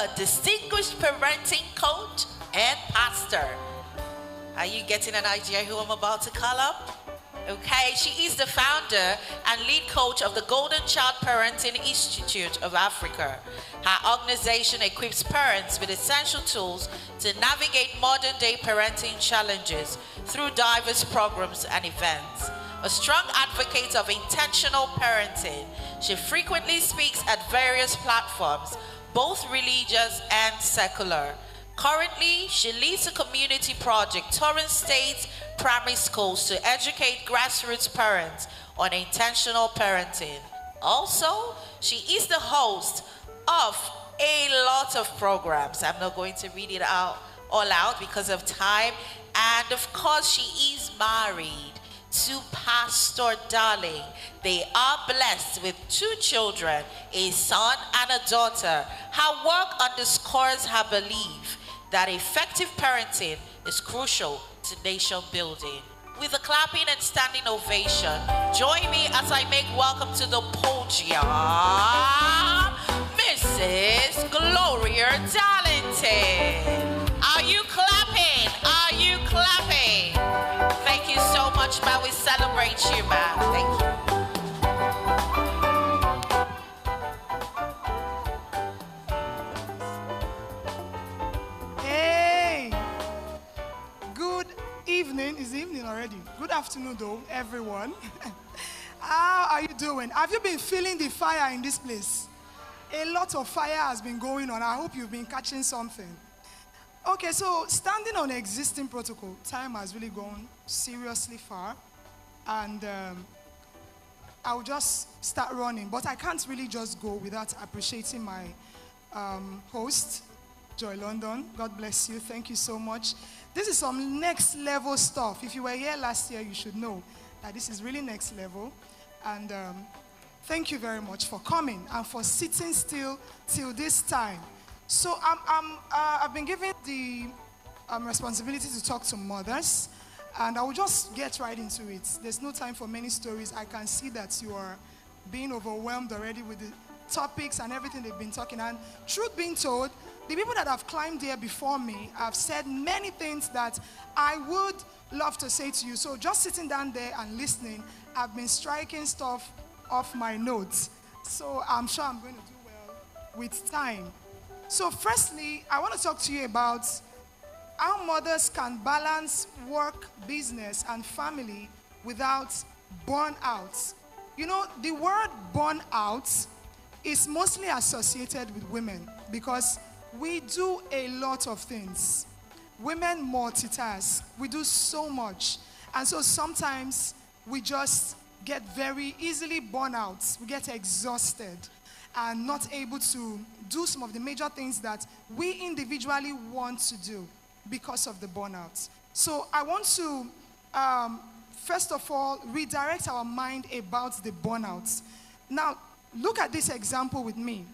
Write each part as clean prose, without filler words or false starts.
a distinguished parenting coach and pastor. Are you getting an idea who I'm about to call up? Okay, she is the founder and lead coach of the Golden Child Parenting Institute of Africa. Her organization equips parents with essential tools to navigate modern-day parenting challenges through diverse programs and events. A strong advocate of intentional parenting, she frequently speaks at various platforms, both religious and secular. Currently, she leads a community project touring states primary schools to educate grassroots parents on intentional parenting. Also, she is the host of a lot of programs. I'm not going to read it all out because of time. And of course, she is married to Pastor Darling. They are blessed with 2 children, a son and a daughter. Her work underscores her belief that effective parenting is crucial to nation building. With a clapping and standing ovation, join me as I make welcome to the podium, Mrs. Gloria Darlington. Are you clapping? Are you clapping? Thank you so much, ma. We celebrate you, ma. Thank you. Evening. It's evening already. Good afternoon though, everyone. How are you doing? Have you been feeling the fire in this place? A lot of fire has been going on. I hope you've been catching something. Okay, so standing on existing protocol, time has really gone seriously far. And I'll just start running. But I can't really just go without appreciating my host, Joy London. God bless you. Thank you so much. This is some next level stuff. If you were here last year, you should know that this is really next level. And thank you very much for coming and for sitting still till this time. So I've been given the responsibility to talk to mothers, and I will just get right into it. There's no time for many stories. I can see that you are being overwhelmed already with the topics and everything they've been talking. And truth being told, the people that have climbed here before me have said many things that I would love to say to you. So just sitting down there and listening, I've been striking stuff off my notes. So I'm sure I'm going to do well with time. So firstly, I want to talk to you about how mothers can balance work, business, and family without burnout. You know, the word burnout is mostly associated with women because we do a lot of things. Women multitask. We do so much. And so sometimes we just get very easily burnt out. We get exhausted and not able to do some of the major things that we individually want to do because of the burnout. So I want to, first of all, redirect our mind about the burnout. Now, look at this example with me.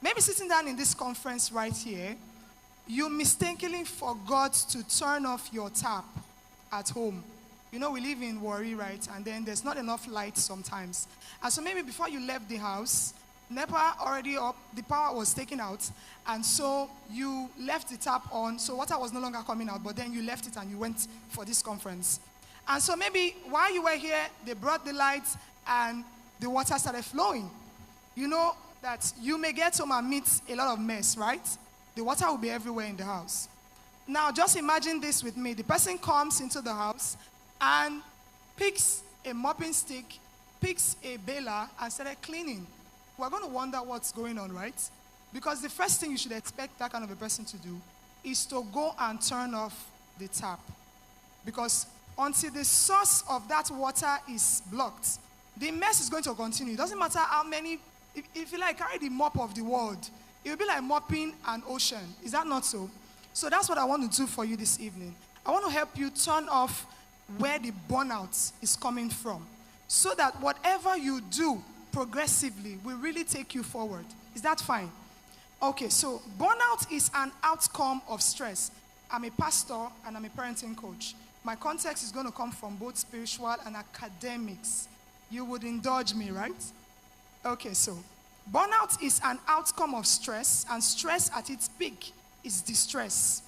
Maybe sitting down in this conference right here, you mistakenly forgot to turn off your tap at home. You know, we live in Warri, right? And then there's not enough light sometimes. And so maybe before you left the house, NEPA already up, the power was taken out, and so you left the tap on, so water was no longer coming out, but then you left it and you went for this conference. And so maybe while you were here, they brought the lights and the water started flowing. You know that you may get home and meet a lot of mess, right? The water will be everywhere in the house. Now, just imagine this with me. The person comes into the house and picks a mopping stick, picks a baler, and started cleaning. We're going to wonder what's going on, right? Because the first thing you should expect that kind of a person to do is to go and turn off the tap. Because until the source of that water is blocked, the mess is going to continue. It doesn't matter how many, if you like carry the mop of the world, it will be like mopping an ocean. Is that not so? So that's what I want to do for you this evening. I want to help you turn off where the burnout is coming from, so that whatever you do progressively will really take you forward. Is that fine? Okay, so burnout is an outcome of stress. I'm a pastor and I'm a parenting coach. My context is going to come from both spiritual and academics. You would indulge me, right? Okay, so Burnout is an outcome of stress, and stress at its peak is distress.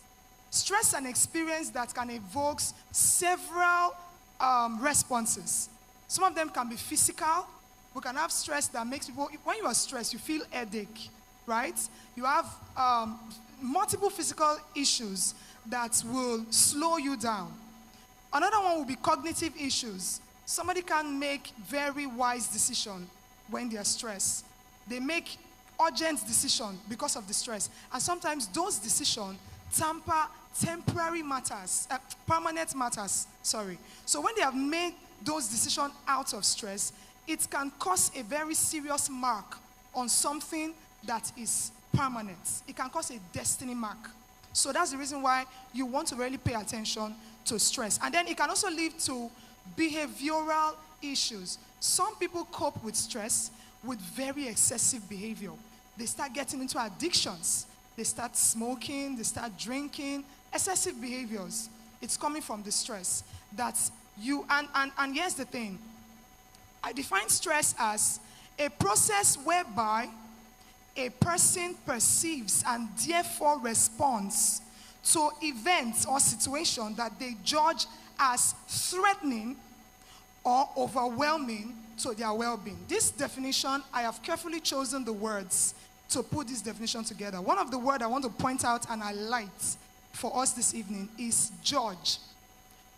Stress is an experience that can evoke several responses. Some of them can be physical. We can have stress that makes people, when you are stressed, you feel headache, right? You have multiple physical issues that will slow you down. Another one will be cognitive issues. Somebody can make very wise decisions when they are stressed. They make urgent decisions because of the stress. And sometimes those decisions tamper temporary matters, permanent matters, sorry. So when they have made those decisions out of stress, it can cause a very serious mark on something that is permanent. It can cause a destiny mark. So that's the reason why you want to really pay attention to stress. And then it can also lead to behavioral issues. Some people cope with stress with very excessive behavior. They start getting into addictions. They start smoking, they start drinking, excessive behaviors. It's coming from the stress that you, and here's the thing. I define stress as a process whereby a person perceives and therefore responds to events or situations that they judge as threatening or overwhelming to their well-being. This definition, I have carefully chosen the words to put this definition together. One of the words I want to point out and highlight for us this evening is judge.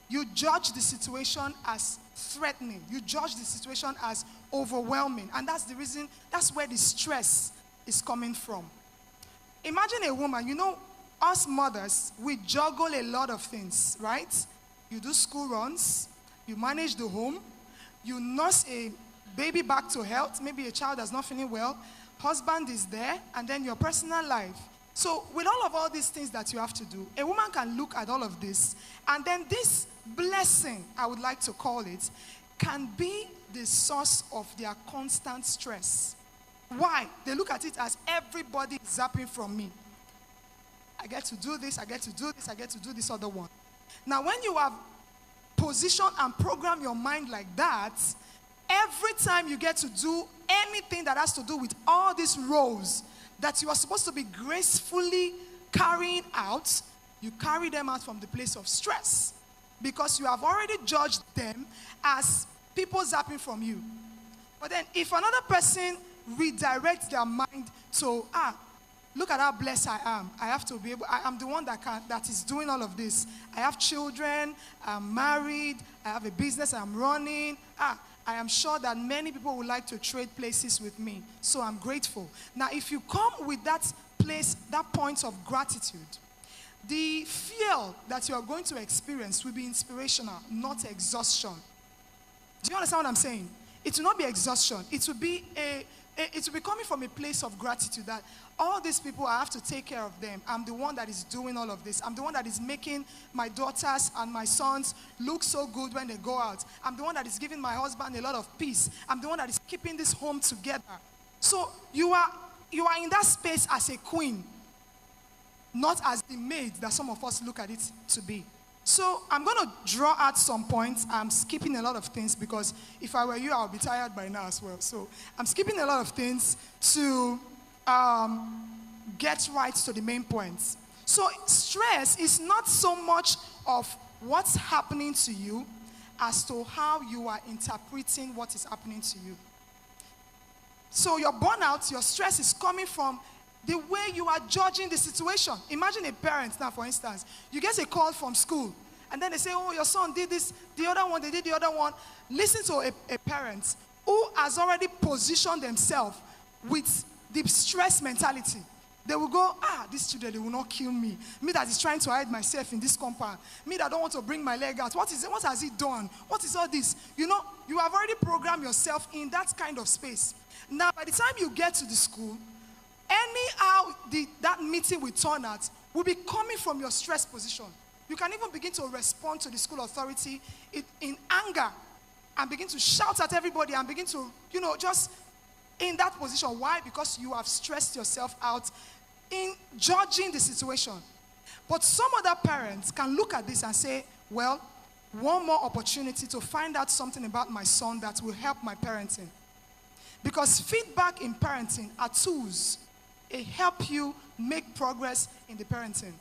You judge the situation as threatening. You judge the situation as overwhelming. And that's the reason, that's where the stress is coming from. Imagine a woman, you know, us mothers, we juggle a lot of things, right? You do school runs, you manage the home, you nurse a baby back to health, maybe a child that's not feeling well, husband is there, and then your personal life. So with all these things that you have to do, a woman can look at all of this, and then this blessing, I would like to call it, can be the source of their constant stress. Why? They look at it as everybody is zapping from me. I get to do this, I get to do this, I get to do this other one. Now, when you have positioned and programmed your mind like that, every time you get to do anything that has to do with all these roles that you are supposed to be gracefully carrying out, you carry them out from the place of stress because you have already judged them as people zapping from you. But then if another person redirects their mind to, look at how blessed I am. I have to be able, I'm the one that is doing all of this. I have children, I'm married, I have a business I'm running. I am sure that many people would like to trade places with me. So I'm grateful. Now, if you come with that place, that point of gratitude, the feel that you are going to experience will be inspirational, not exhaustion. Do you understand what I'm saying? It will not be exhaustion. It will be coming from a place of gratitude that all these people, I have to take care of them. I'm the one that is doing all of this. I'm the one that is making my daughters and my sons look so good when they go out. I'm the one that is giving my husband a lot of peace. I'm the one that is keeping this home together. So you are in that space as a queen, not as the maid that some of us look at it to be. So I'm going to draw out some points. I'm skipping a lot of things because if I were you, I would be tired by now as well. So I'm skipping a lot of things to get right to the main points. So stress is not so much of what's happening to you as to how you are interpreting what is happening to you. So your burnout, your stress is coming from the way you are judging the situation. Imagine a parent now, for instance. You get a call from school, and then they say, oh, your son did this, the other one, they did the other one. Listen to a parent who has already positioned themselves with the stress mentality. They will go, these children, they will not kill me. Me that is trying to hide myself in this compound. Me that don't want to bring my leg out. What has he done? What is all this? You know, you have already programmed yourself in that kind of space. Now, by the time you get to the school, anyhow that meeting will turn out will be coming from your stress position. You can even begin to respond to the school authority in anger and begin to shout at everybody and begin to, just in that position. Why? Because you have stressed yourself out in judging the situation. But some other parents can look at this and say, well, one more opportunity to find out something about my son that will help my parenting. Because feedback in parenting are tools. It help you make progress in the parenting.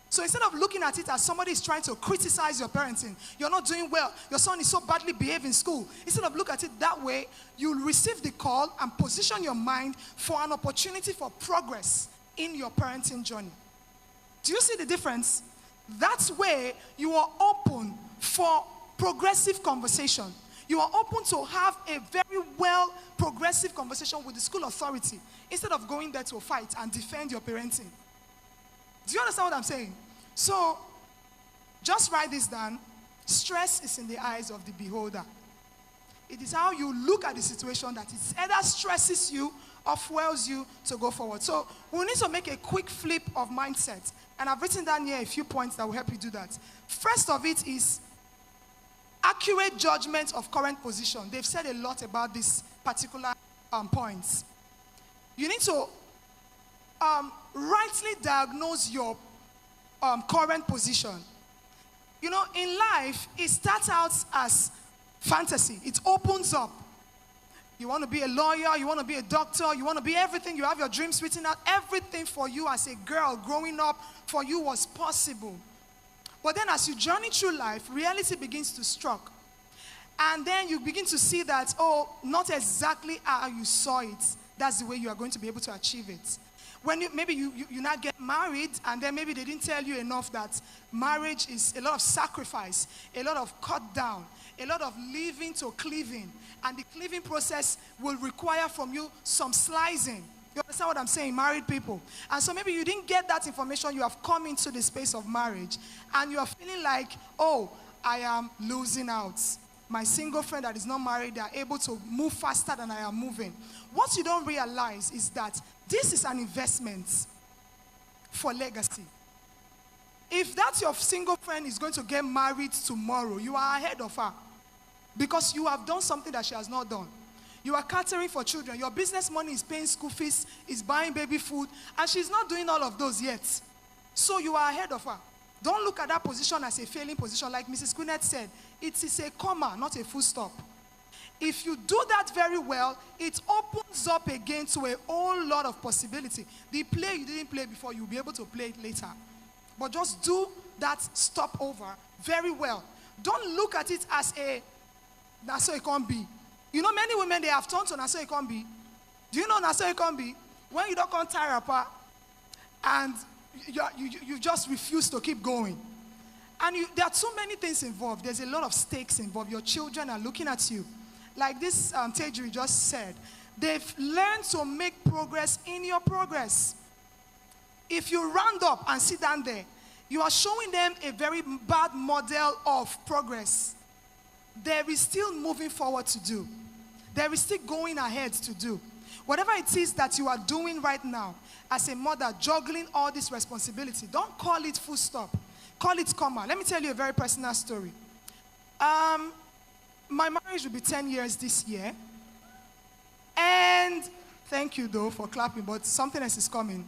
So instead of looking at it as somebody is trying to criticize your parenting, you're not doing well, your son is so badly behaved in school. Instead of look at it that way, you'll receive the call and position your mind for an opportunity for progress in your parenting journey. Do you see the difference? That's where you are open for progressive conversation. You are open to have a very well progressive conversation with the school authority instead of going there to fight and defend your parenting. Do you understand what I'm saying? So, just write this down. Stress is in the eyes of the beholder. It is how you look at the situation that it either stresses you or fuels you to go forward. So, we need to make a quick flip of mindset. And I've written down here a few points that will help you do that. First of it is accurate judgment of current position. They've said a lot about this particular points. You need to rightly diagnose your current position. You know, in life, it starts out as fantasy. It opens up. You want to be a lawyer, you want to be a doctor, you want to be everything, you have your dreams written out. Everything for you as a girl growing up for you was possible. But then as you journey through life, reality begins to strike. And then you begin to see that, oh, not exactly how you saw it. That's the way you are going to be able to achieve it. When maybe you not get married, and then maybe they didn't tell you enough that marriage is a lot of sacrifice, a lot of cut down, a lot of leaving to cleaving. And the cleaving process will require from you some slicing. You understand what I'm saying, married people? And so maybe you didn't get that information. You have come into the space of marriage, and you are feeling like, oh, I am losing out. My single friend that is not married, they are able to move faster than I am moving. What you don't realize is that this is an investment for legacy. If that your single friend is going to get married tomorrow, you are ahead of her. Because you have done something that she has not done. You are catering for children. Your business money is paying school fees, is buying baby food, and she's not doing all of those yet. So you are ahead of her. Don't look at that position as a failing position. Like Mrs. Quinette said, it is a comma, not a full stop. If you do that very well, it opens up again to a whole lot of possibility. The play you didn't play before, you'll be able to play it later. But just do that stopover very well. Don't look at it as a, that's how it can't be. You know, many women, they have turned to that's how it can't be. Do you know that's how it can't be? When you don't come tie up and you just refuse to keep going. And there are so many things involved. There's a lot of stakes involved. Your children are looking at you. Like this Tejuri just said, they've learned to make progress in your progress. If you round up and sit down there, you are showing them a very bad model of progress. There is still moving forward to do. There is still going ahead to do. Whatever it is that you are doing right now, as a mother, juggling all this responsibility, don't call it full stop. Call it comma. Let me tell you a very personal story. My marriage will be 10 years this year. And thank you, though, for clapping, but something else is coming.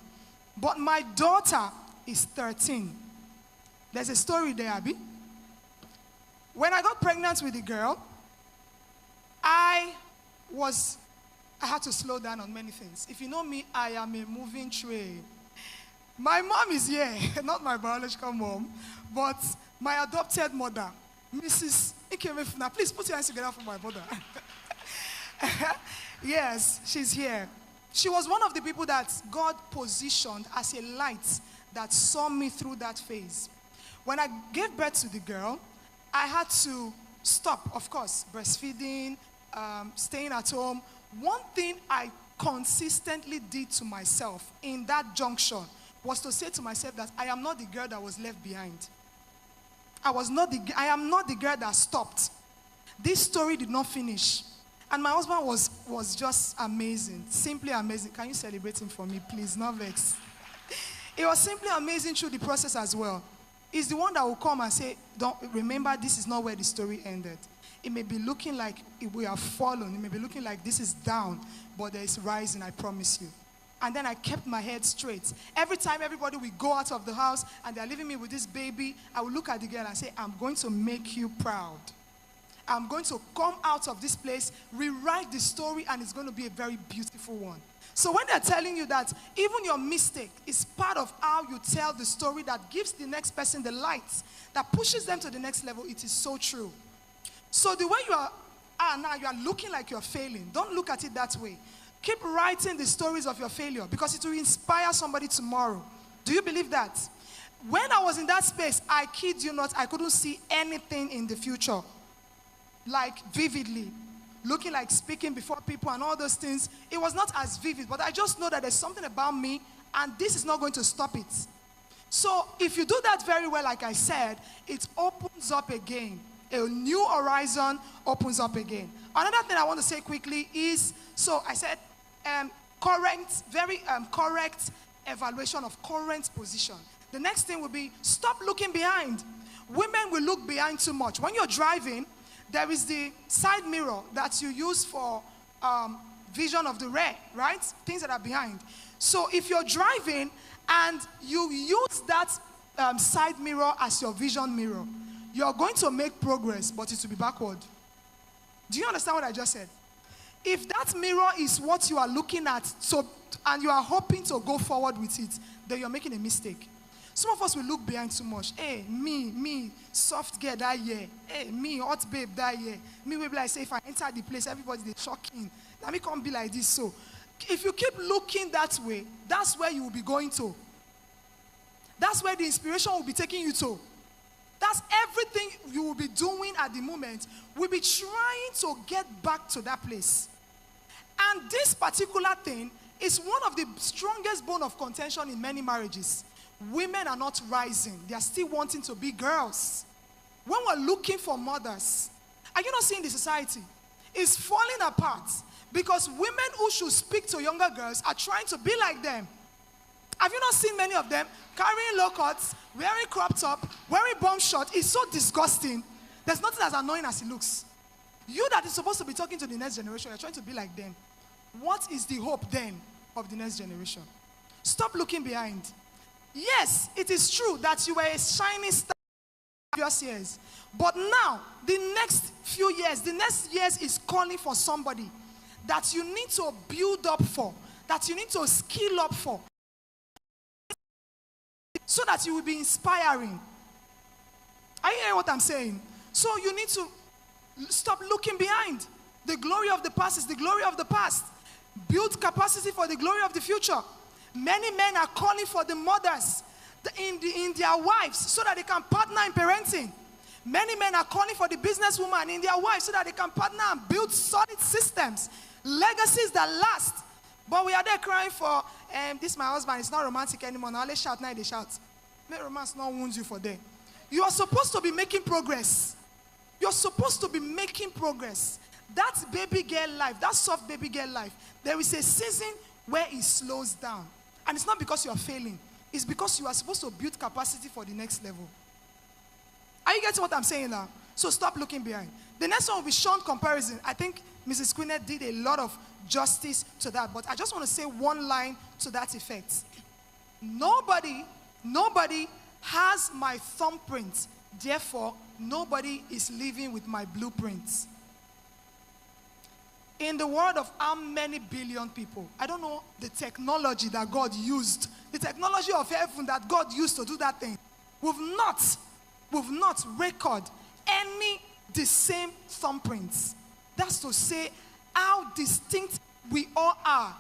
But my daughter is 13. There's a story there, Abby. When I got pregnant with the girl, I had to slow down on many things. If you know me, I am a moving train. My mom is here, not my biological mom, but my adopted mother, Mrs. Ikemefuna. Please put your hands together for my mother. Yes, she's here. She was one of the people that God positioned as a light that saw me through that phase. When I gave birth to the girl, I had to stop, of course, breastfeeding, staying at home. One thing I consistently did to myself in that junction was to say to myself that I am not the girl that was left behind. I am not the girl that stopped. This story did not finish. And my husband was just amazing, simply amazing. Can you celebrate him for me, please? Not vex. It was simply amazing through the process as well. He's the one that will come and say, "Don't remember, this is not where the story ended. It may be looking like we have fallen. It may be looking like this is down, but there is rising, I promise you." And then I kept my head straight. Every time everybody will go out of the house and they're leaving me with this baby, I will look at the girl and say, "I'm going to make you proud. I'm going to come out of this place, rewrite the story, and it's going to be a very beautiful one. So when they're telling you that even your mistake is part of how you tell the story that gives the next person the light, that pushes them to the next level, it is so true. So the way you are now, you are looking like you're failing. Don't look at it that way. Keep writing the stories of your failure because it will inspire somebody tomorrow. Do you believe that? When I was in that space, I kid you not, I couldn't see anything in the future. Like vividly. Looking like speaking before people and all those things. It was not as vivid, but I just know that there's something about me and this is not going to stop it. So if you do that very well, like I said, it opens up again. A new horizon opens up again. Another thing I want to say quickly is, so I said, correct evaluation of current position. The next thing will be, stop looking behind. Women will look behind too much. When you're driving, there is the side mirror that you use for vision of the rear, right? Things that are behind. So if you're driving and you use that side mirror as your vision mirror, you're going to make progress, but it will be backward. Do you understand what I just said? If that mirror is what you are looking at, and you are hoping to go forward with it, then you're making a mistake. Some of us will look behind too much. Hey, me, soft girl that year. Hey, me, hot babe that year. Me will be like, say, if I enter the place, everybody, they're shocking. Let me come be like this. So, if you keep looking that way, that's where you will be going to. That's where the inspiration will be taking you to. That's everything you will be doing at the moment. We'll be trying to get back to that place. And this particular thing is one of the strongest bone of contention in many marriages. Women are not rising. They are still wanting to be girls. When we're looking for mothers, are you not seeing the society? It's falling apart because women who should speak to younger girls are trying to be like them. Have you not seen many of them carrying low cuts, wearing crop top, wearing bomb short? It's so disgusting. There's nothing as annoying as it looks. You that is supposed to be talking to the next generation, you're trying to be like them. What is the hope then of the next generation? Stop looking behind. Yes, it is true that you were a shining star in previous years. But now, the next few years, the next years is calling for somebody that you need to build up for, that you need to skill up for, so that you will be inspiring. Are you hearing what I'm saying? So you need to stop looking behind. The glory of the past is the glory of the past. Build capacity for the glory of the future. Many men are calling for the mothers in their wives so that they can partner in parenting. Many men are calling for the businesswoman in their wives so that they can partner and build solid systems, legacies that last. But we are there crying for, this my husband, it's not romantic anymore. Now let's shout, now they shout. May romance not wound you for them. You are supposed to be making progress. You're supposed to be making progress. That baby girl life, that soft baby girl life, there is a season where it slows down. And it's not because you are failing. It's because you are supposed to build capacity for the next level. Are you getting what I'm saying now? So stop looking behind. The next one will be shunned comparison. I think Mrs. Quinnet did a lot of justice to that. But I just want to say one line to that effect. Nobody has my thumbprint. Therefore, nobody is living with my blueprints. In the world of how many billion people, I don't know the technology that God used, the technology of heaven that God used to do that thing. We've not recorded any the same thumbprints. That's to say how distinct we all are.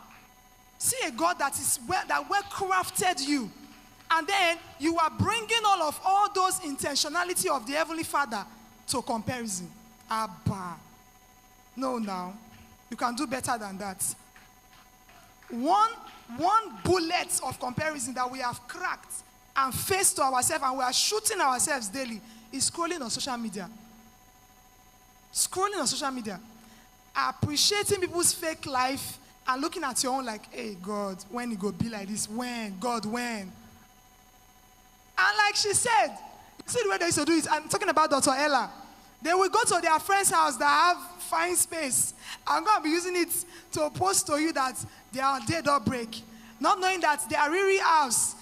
See a God that well crafted you, and then you are bringing all those intentionality of the Heavenly Father to comparison. Abba. No, now. You can do better than that. One bullet of comparison that we have cracked and faced to ourselves and we are shooting ourselves daily is scrolling on social media. Scrolling on social media. Appreciating people's fake life and looking at your own like, hey, God, when it go be like this? When? God, when? And like she said, you see the way they used to do it? I'm talking about Dr. Ella. They will go to their friend's house that have fine space. I'm going to be using it to post to you that they are on day dot break. Not knowing that their Riri house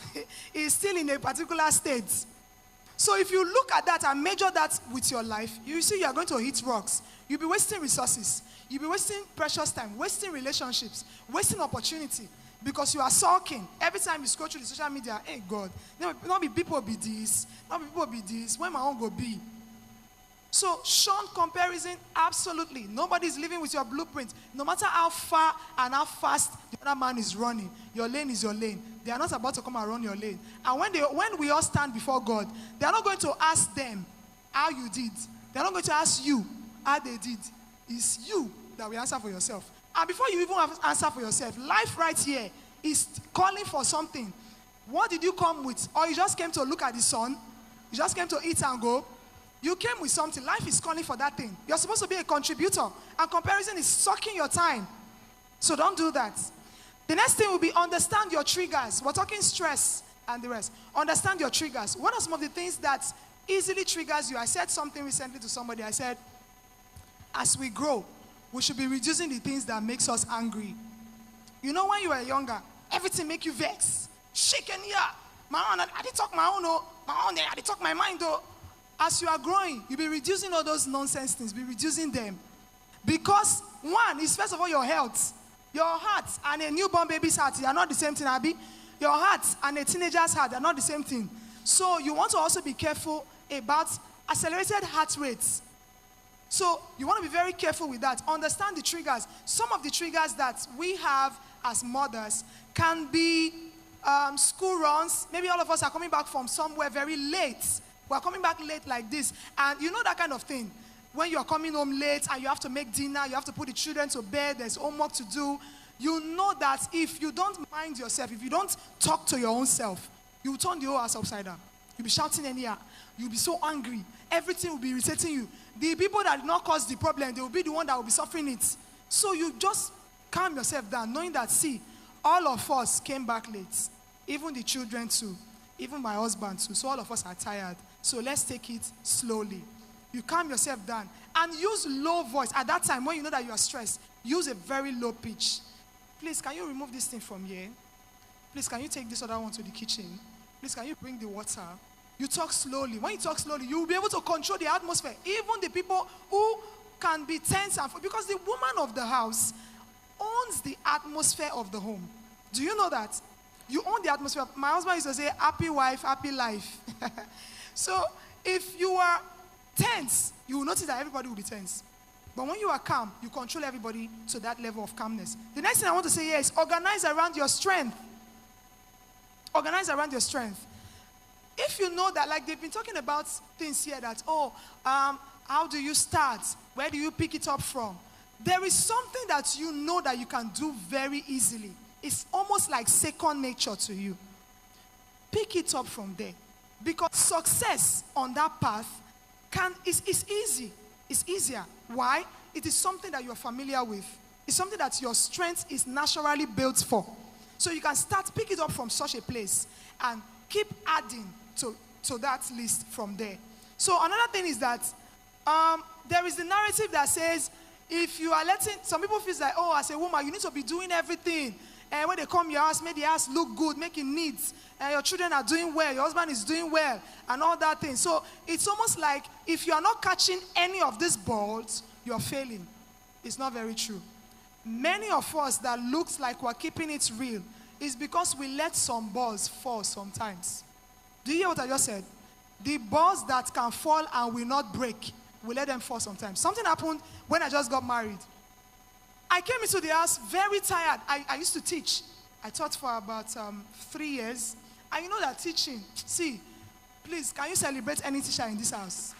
is still in a particular state. So if you look at that and measure that with your life, you see you are going to hit rocks. You'll be wasting resources. You'll be wasting precious time, wasting relationships, wasting opportunity. Because you are sulking. Every time you scroll through the social media, hey God, not be people be this, not be people be this, when my own go be. So shun comparison, absolutely. Nobody's living with your blueprint. No matter how far and how fast the other man is running, your lane is your lane. They are not about to come and run your lane. And when we all stand before God, they are not going to ask them how you did. They are not going to ask you how they did. It's you that will answer for yourself. And before you even have answer for yourself, life right here is calling for something. What did you come with? Or you just came to look at the sun? You just came to eat and go? You came with something. Life is calling for that thing. You're supposed to be a contributor. And comparison is sucking your time. So don't do that. The next thing will be understand your triggers. We're talking stress and the rest. Understand your triggers. What are some of the things that easily triggers you? I said something recently to somebody. I said, as we grow, we should be reducing the things that makes us angry. You know, when you were younger, everything make you vex. Shaking here. My own, I didn't talk my own, oh. My own, I didn't talk my mind, though. As you are growing, you'll be reducing all those nonsense things. Be reducing them. Because one is, first of all, your health. Your heart and a newborn baby's heart, they are not the same thing, Abby. Your heart and a teenager's heart are not the same thing. So you want to also be careful about accelerated heart rates. So you want to be very careful with that. Understand the triggers. Some of the triggers that we have as mothers can be school runs. Maybe all of us are coming back from somewhere very late. We're coming back late like this. And you know that kind of thing. When you're coming home late and you have to make dinner, you have to put the children to bed, there's homework to do. You know that if you don't mind yourself, if you don't talk to your own self, you will turn the whole house upside down. You'll be shouting anyhow. You'll be so angry. Everything will be irritating you. The people that did not cause the problem, they will be the one that will be suffering it. So you just calm yourself down, knowing that, see, all of us came back late. Even the children too. Even my husband too. So all of us are tired. So let's take it slowly. You calm yourself down and use low voice. At that time, when you know that you are stressed, use a very low pitch. Please, can you remove this thing from here? Please, can you take this other one to the kitchen? Please, can you bring the water? You talk slowly. When you talk slowly, you will be able to control the atmosphere. Even the people who can be tense, because the woman of the house owns the atmosphere of the home. Do you know that? You own the atmosphere. My husband used to say, happy wife, happy life. So if you are tense, you will notice that everybody will be tense. But when you are calm, you control everybody to that level of calmness. The next thing I want to say here is organize around your strength. Organize around your strength. If you know that, like they've been talking about things here that, how do you start? Where do you pick it up from? There is something that you know that you can do very easily. It's almost like second nature to you. Pick it up from there. Because success on that path is easy. It's easier. Why? It is something that you're familiar with. It's something that your strength is naturally built for. So you can pick it up from such a place and keep adding to that list from there. So another thing is that there is the narrative that says, if you are letting, some people feel like, as a woman, you need to be doing everything. And when they come your house, make the house look good, make it neat. And your children are doing well, your husband is doing well, and all that thing. So it's almost like if you are not catching any of these balls, you're failing. It's not very true. Many of us that looks like we're keeping it real is because we let some balls fall sometimes. Do you hear what I just said? The balls that can fall and will not break, we let them fall sometimes. Something happened when I just got married. I came into the house very tired. I used to teach. I taught for about 3 years. And you know that teaching, see, please, can you celebrate any teacher in this house?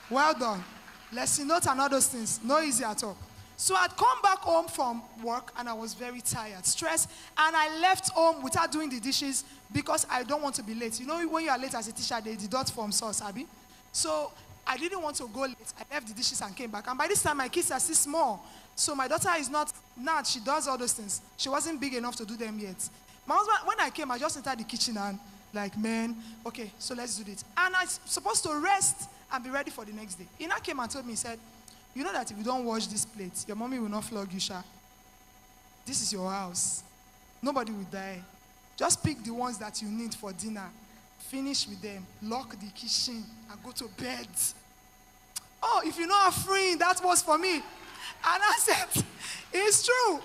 Well done. Lesson notes and all those things. No easy at all. So I'd come back home from work and I was very tired, stressed, and I left home without doing the dishes because I don't want to be late. You know, when you are late as a teacher, they deduct from source, Abby. So I didn't want to go late. I left the dishes and came back. And by this time, my kids are still small. So my daughter is not, now she does all those things. She wasn't big enough to do them yet. My husband, when I came, I just entered the kitchen and like, man, okay, so let's do this. And I was supposed to rest and be ready for the next day. He now came and told me, he said, you know that if you don't wash this plate, your mommy will not flog you, Sha. This is your house. Nobody will die. Just pick the ones that you need for dinner finish with them, lock the kitchen, and go to bed. Oh, if you know a friend, that was for me. And I said, it's true.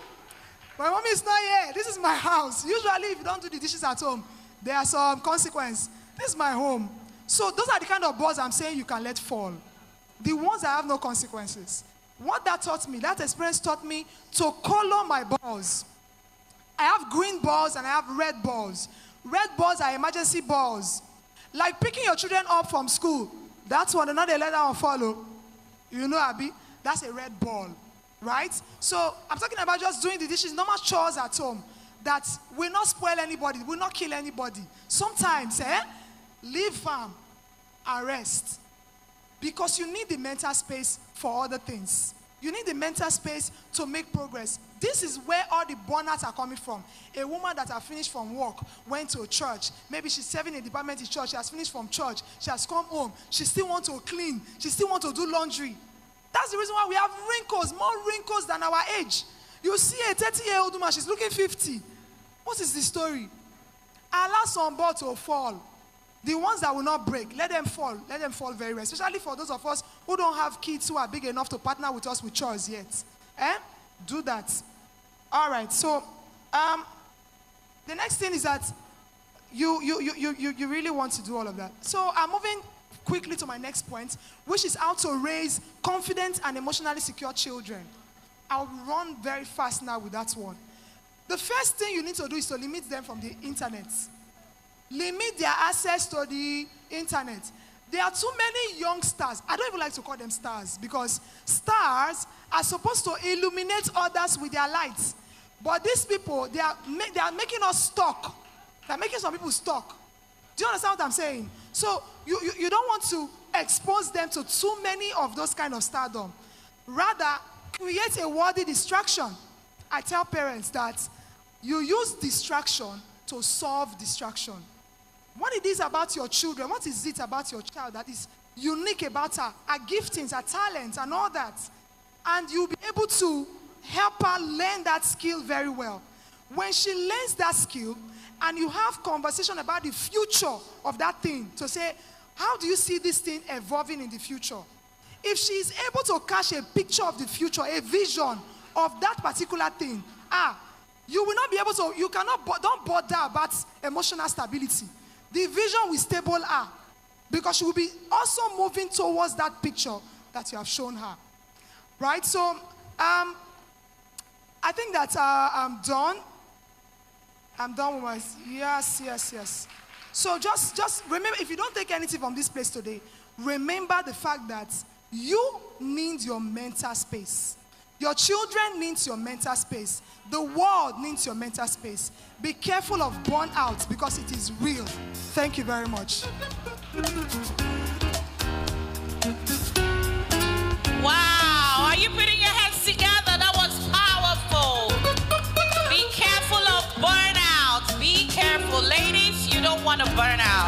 My mommy is not here. This is my house. Usually, if you don't do the dishes at home, there are some consequences. This is my home. So those are the kind of balls I'm saying you can let fall. The ones that have no consequences. What that taught me, that experience taught me to color my balls. I have green balls and I have red balls. Red balls are emergency balls. Like picking your children up from school. That's one, another let that one follow. You know, Abby, that's a red ball, right? So I'm talking about just doing the dishes, normal chores at home that will not spoil anybody, will not kill anybody. Sometimes, leave farm and rest. Because you need the mental space for other things. You need the mental space to make progress. This is where all the burnouts are coming from. A woman that has finished from work, went to a church. Maybe she's serving a department in church. She has finished from church. She has come home. She still wants to clean. She still wants to do laundry. That's the reason why we have wrinkles, more wrinkles than our age. You see a 30-year-old woman, she's looking 50. What is the story? Allow some ball to fall. The ones that will not break, let them fall. Let them fall very well. Especially for those of us who don't have kids who are big enough to partner with us with chores yet. Do that. All right. So, the next thing is that you really want to do all of that. So, I'm moving quickly to my next point, which is how to raise confident and emotionally secure children. I'll run very fast now with that one. The first thing you need to do is to limit them from the internet. Limit their access to the internet. There are too many young stars. I don't even like to call them stars because stars are supposed to illuminate others with their lights. But these people, they are making us stuck. They're making some people stuck. Do you understand what I'm saying? So you don't want to expose them to too many of those kind of stardom. Rather, create a worthy distraction. I tell parents that you use distraction to solve distraction. What it is about your children, what is it about your child that is unique about her giftings, her talents, and all that? And you'll be able to help her learn that skill very well. When she learns that skill, and you have conversation about the future of that thing, to say, how do you see this thing evolving in the future? If she is able to catch a picture of the future, a vision of that particular thing, you will not be able to, don't bother about emotional stability. The vision will stable her because she will be also moving towards that picture that you have shown her. Right? So, I think that I'm done. I'm done with my, yes. So just remember, if you don't take anything from this place today, remember the fact that you need your mental space. Your children need your mental space. The world needs your mental space. Be careful of burnout because it is real. Thank you very much. Wow, are you putting your hands together? That was powerful. Be careful of burnout. Be careful, ladies. You don't want to burn out.